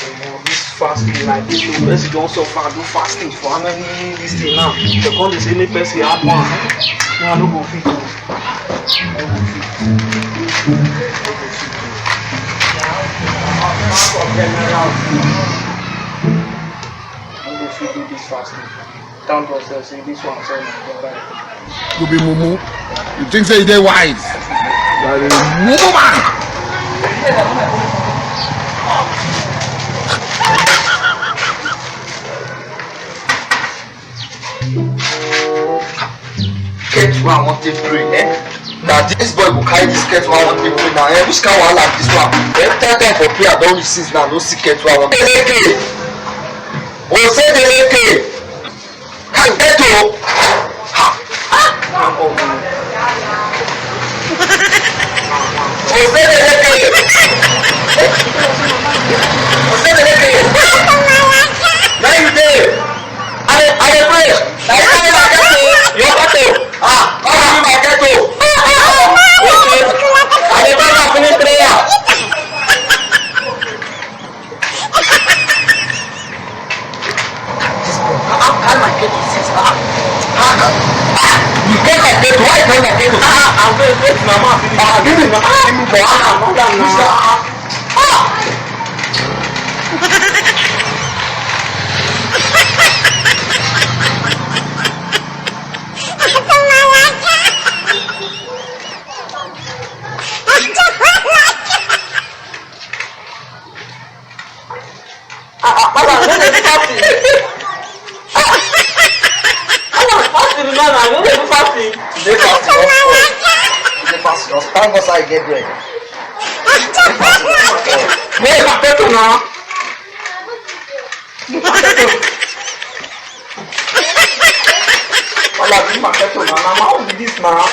This fasting like this, the person don't suffer do fasting for how many this thing now? The con dey say make person add one. Now no go fit. No go fit do this fasting. Thank God say this one say You be mumu. You think say they wise? You are a mumu man. Get one I want to pray, Now this boy will carry this get one I want to pray now. Which kind of like this one? Every time for prayer, I don't receive now. No secret one I want to pray. Osedineke. Can get to. Osedineke. Now you there. I pray. You got to. I get to. Okay. I never finish prayer. How am I get to sit? You get my get to. Why can't I get to? I'm going to get my mouth. Give me my Thank God I get ready. Wait, my pepper now. I'm like, my pepper now. How is this now?